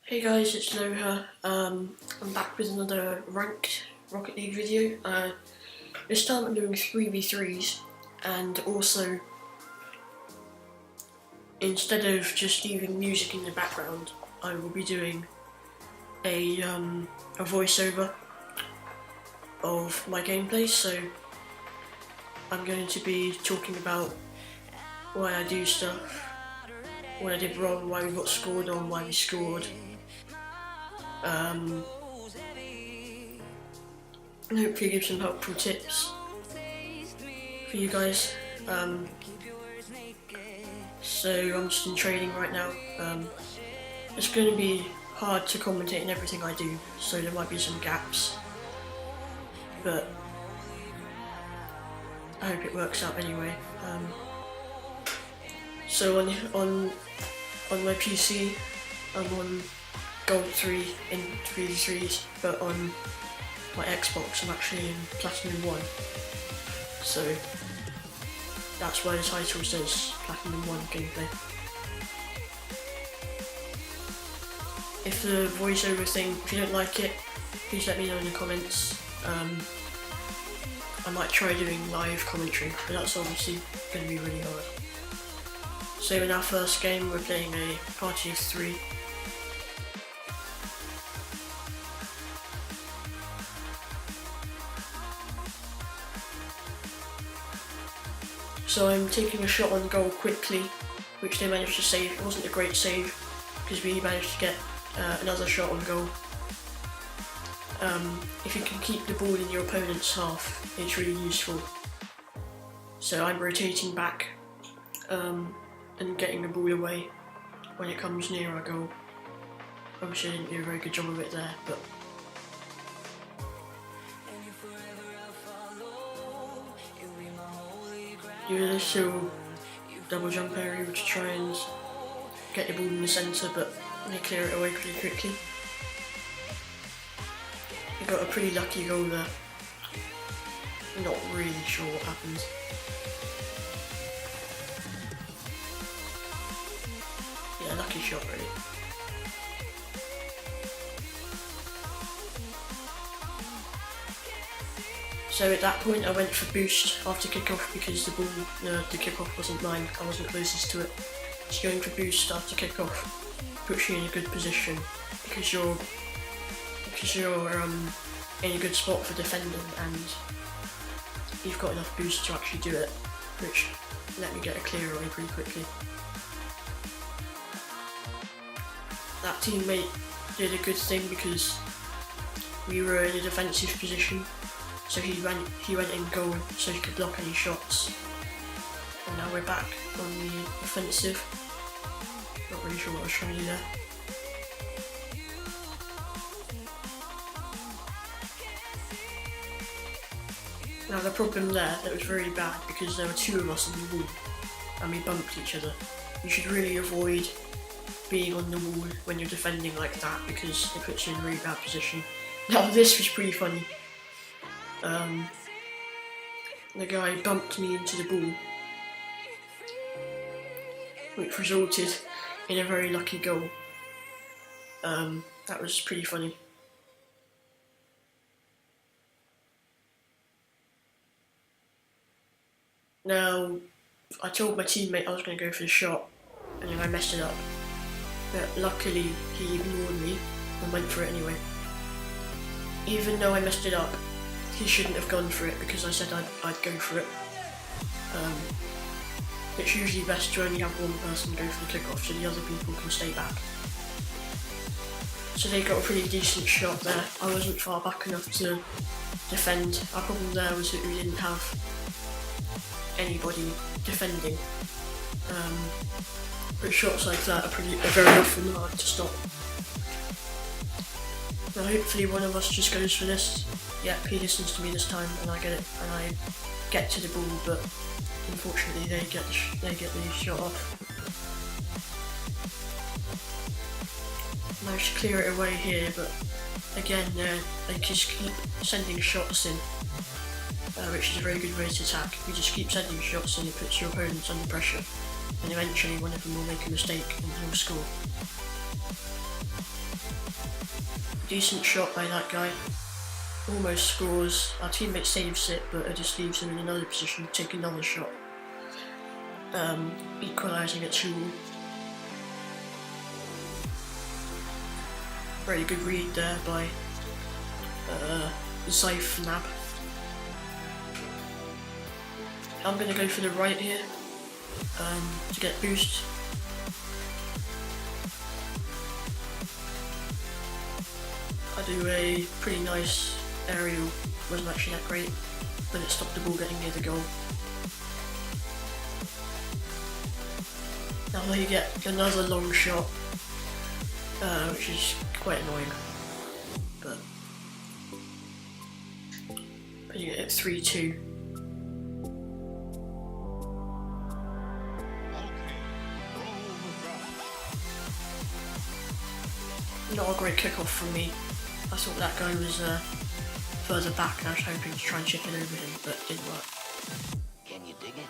Hey guys, it's Loha. I'm back with another ranked Rocket League video. This time I'm doing 3v3s, and also instead of just leaving music in the background, I will be doing a voiceover of my gameplay. So I'm going to be talking about why I do stuff, what I did wrong, why we got scored on, why we scored. And hopefully give some helpful tips for you guys. So I'm just in training right now. It's going to be hard to commentate on everything I do, so there might be some gaps, but I hope it works out anyway. So on my PC, I'm on Gold 3 in 3v3s, but on my Xbox I'm actually in Platinum 1, so that's why the title says Platinum 1 gameplay. If the voiceover thing, if you don't like it, please let me know in the comments. I might try doing live commentary, but that's obviously going to be really hard. So in our first game we're playing a party of 3. So I'm taking a shot on goal quickly, which they managed to save. It wasn't a great save, because we managed to get another shot on goal. If you can keep the ball in your opponent's half, it's really useful. So I'm rotating back and getting the ball away when it comes near our goal. Obviously I didn't do a very good job of it there, but do this little double jump area to try and get the ball in the centre, but they clear it away pretty quickly. We got a pretty lucky goal there. Not really sure what happened. Yeah, lucky shot really. So at that point I went for boost after kickoff because the ball, the kickoff wasn't mine, I wasn't closest to it. So going for boost after kickoff puts you in a good position because you're in a good spot for defending, and you've got enough boost to actually do it, which let me get a clear away pretty quickly. That teammate did a good thing because we were in a defensive position, so he went in goal so he could block any shots. And now we're back on the offensive. Not really sure what I was trying to do there. Now the problem there, that was very bad because there were 2 of us on the wall and we bumped each other. You should really avoid being on the wall when you're defending like that because it puts you in a really bad position. Now this was pretty funny. The guy bumped me into the ball, which resulted in a very lucky goal. That was pretty funny. Now, I told my teammate I was going to go for the shot, and then I messed it up. But luckily, he ignored me and went for it anyway. Even though I messed it up, he shouldn't have gone for it because I said I'd go for it. It's usually best to only have one person go for the kickoff so the other people can stay back. So they got a pretty decent shot there. I wasn't far back enough to defend. Our problem there was that we didn't have anybody defending. But shots like that are very often hard to stop. Now hopefully one of us just goes for this. Yeah, he listens to me this time and I get it and I get to the ball, but unfortunately they get the shot off. Managed to clear it away here, but again they just keep sending shots in, which is a very good way to attack. You just keep sending shots and it puts your opponents under pressure, and eventually one of them will make a mistake and he'll score. Decent shot by that guy. Almost scores. Our teammate saves it, but it just leaves him in another position to take another shot. Equalising at 2. Very good read there by Zyfnab. I'm going to go for the right here to get boost. I do a pretty nice aerial, wasn't actually that great, but it stopped the ball getting near the goal. Now they get another long shot, which is quite annoying, but putting it at 3-2. Not a great kickoff from me. I thought that guy was further back and I was hoping to try and chip it over him, but it didn't work. Can you dig it?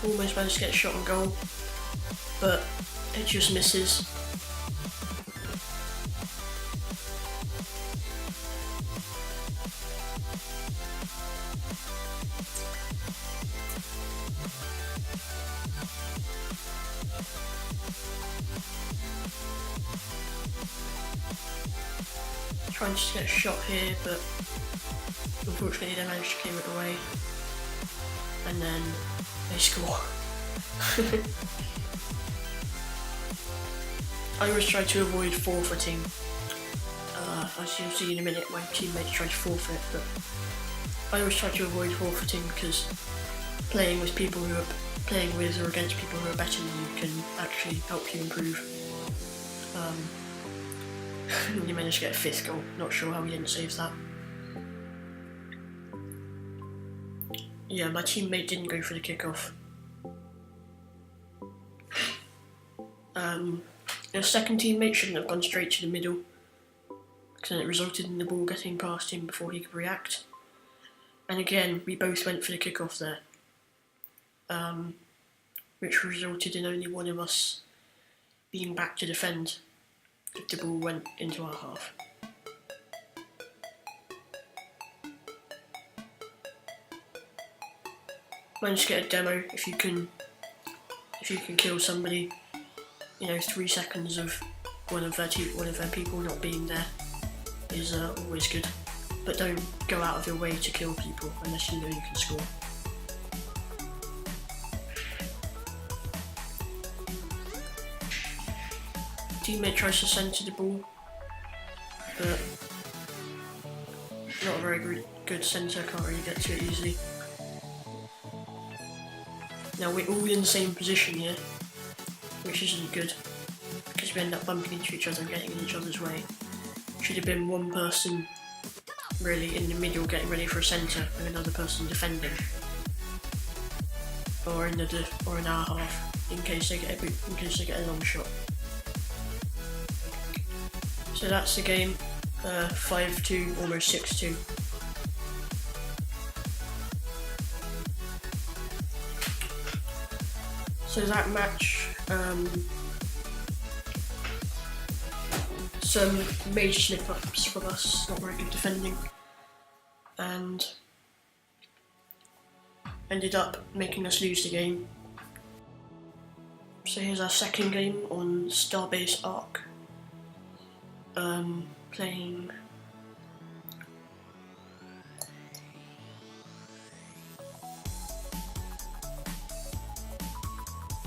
Almost managed to get a shot on goal, but it just misses. Trying to get a shot here, but unfortunately they managed to clear it away. And then they score. I always try to avoid forfeiting. As you'll see in a minute, my teammates try to forfeit, but I always try to avoid forfeiting because playing with people who are playing with or against people who are better than you can actually help you improve. You managed to get a 5th goal. Not sure how he didn't save that. Yeah, my teammate didn't go for the kickoff. The second teammate shouldn't have gone straight to the middle, because then it resulted in the ball getting past him before he could react. And again, we both went for the kickoff there, which resulted in only one of us being back to defend if the ball went into our half. Managed to get a demo. If you can kill somebody, 3 seconds of one of their people not being there is always good. But don't go out of your way to kill people unless you know you can score. Teammate tries to centre the ball, but not a very good centre, can't really get to it easily. Now we're all in the same position here, which isn't good, because we end up bumping into each other and getting in each other's way. Should have been one person really in the middle getting ready for a centre and another person defending, or in our half in case they get a long shot. So that's the game, 5-2, almost 6-2. So that match, some major slip-ups from us, not very good defending, and ended up making us lose the game. So here's our second game on Starbase Arc. Playing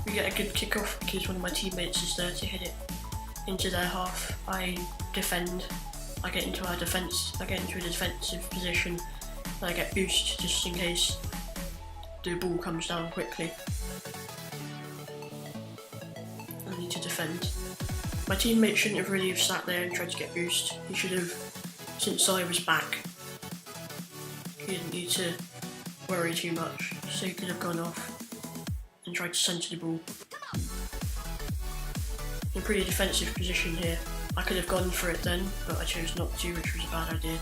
we get a good kickoff because one of my teammates is there to hit it into their half. I defend, I get into a defensive position, and I get boost just in case the ball comes down quickly. I need to defend. My teammate shouldn't have really sat there and tried to get boost. He should have, since I was back, he didn't need to worry too much, so he could have gone off and tried to centre the ball. in a pretty defensive position here. I could have gone for it then, but I chose not to, which was a bad idea.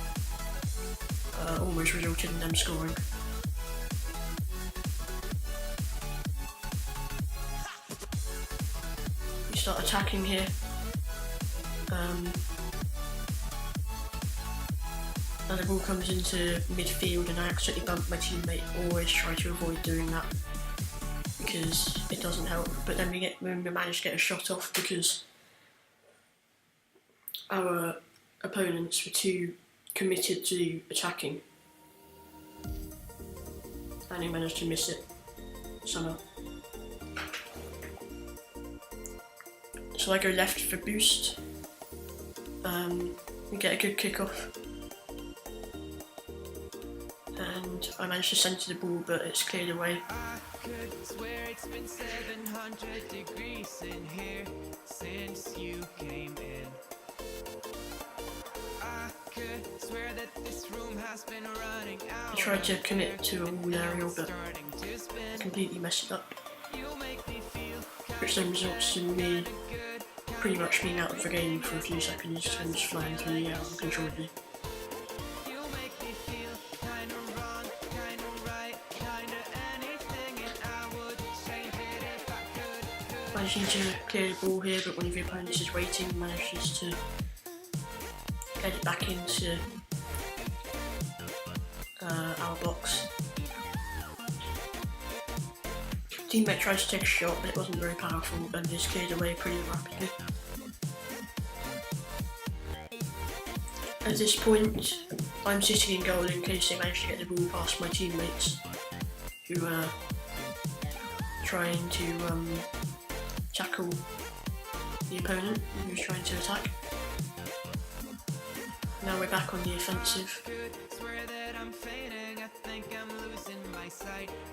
Almost resulted in them scoring. We start attacking here. And the ball comes into midfield and I accidentally bump my teammate. Always try to avoid doing that because it doesn't help. But then we manage to get a shot off because our opponents were too committed to attacking. And he managed to miss it somehow. So I go left for boost. We get a good kick-off. And I managed to centre the ball, but it's cleared away. I could swear it's been 700 degrees in here since you came in. I could swear that this room has been running out. I tried to commit to a wall aerial, but completely messed it up. Which then results in me pretty much being out of the game for a few seconds and just flying through the air uncontrollably. Managing to clear the ball here, but one of the opponents is waiting and manages to get it back into our box. Teammate tried to take a shot, but it wasn't very powerful and is cleared away pretty rapidly. At this point, I'm sitting in goal in case they manage to get the ball past my teammates, who are trying to tackle the opponent who's trying to attack. Now we're back on the offensive.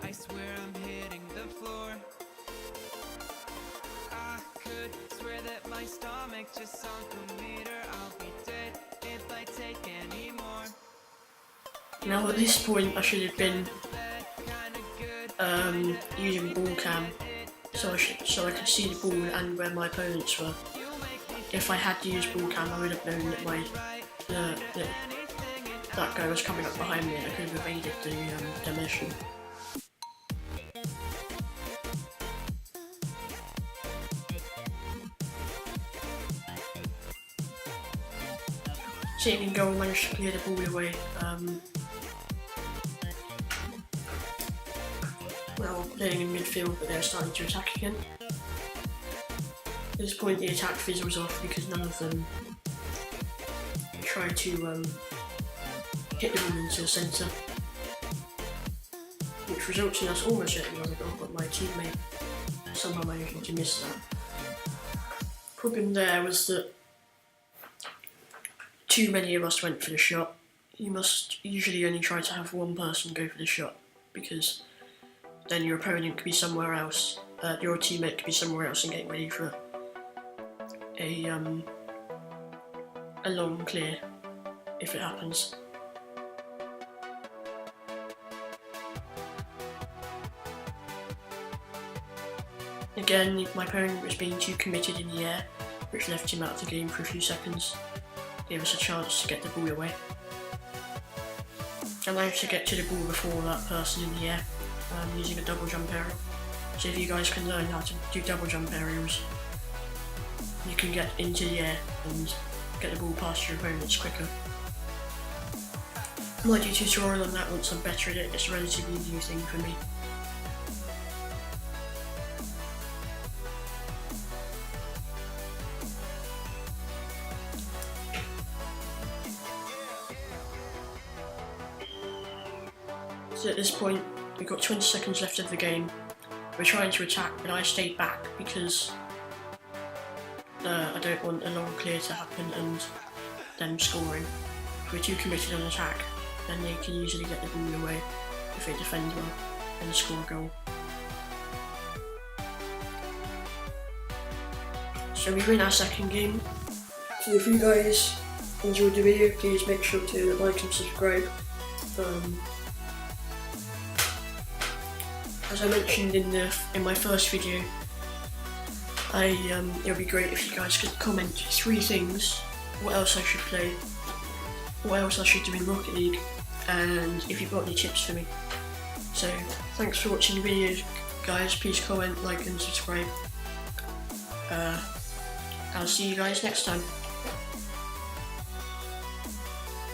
I swear I'm hitting the floor. I could swear that my stomach just sunk a meter. I'll be dead if I take any more. Now at this point I should have been using ball cam so I could see the ball and where my opponents were. If I had used ball cam, I would have known that that guy was coming up behind me and I could have evaded the demolition. Sitting in goal, managed to clear the ball away. Well, playing in midfield, but they're starting to attack again. At this point, the attack fizzles off because none of them try to hit the ball into the centre, which results in us almost getting another goal, but my teammate somehow managed to miss that. Problem there was that too many of us went for the shot. You must usually only try to have one person go for the shot because then your opponent could be somewhere else, your teammate could be somewhere else and getting ready for a long clear if it happens. Again, my opponent was being too committed in the air, which left him out of the game for a few seconds. Gave us a chance to get the ball away. I managed to get to the ball before that person in the air, using a double jump aerial. So if you guys can learn how to do double jump aerials, you can get into the air and get the ball past your opponents quicker. I might do a tutorial on that once I'm better at it. It's a relatively new thing for me. So at this point, we've got 20 seconds left of the game. We're trying to attack, but I stayed back because I don't want a long clear to happen and them scoring. If we're too committed on attack, then they can easily get the ball away if they defend well and score a goal. So we win our second game. So if you guys enjoyed the video, please make sure to like and subscribe. As I mentioned in my first video, it would be great if you guys could comment 3 things, what else I should play, what else I should do in Rocket League, and if you've got any tips for me. So thanks for watching the video, guys. Please comment, like and subscribe. I'll see you guys next time.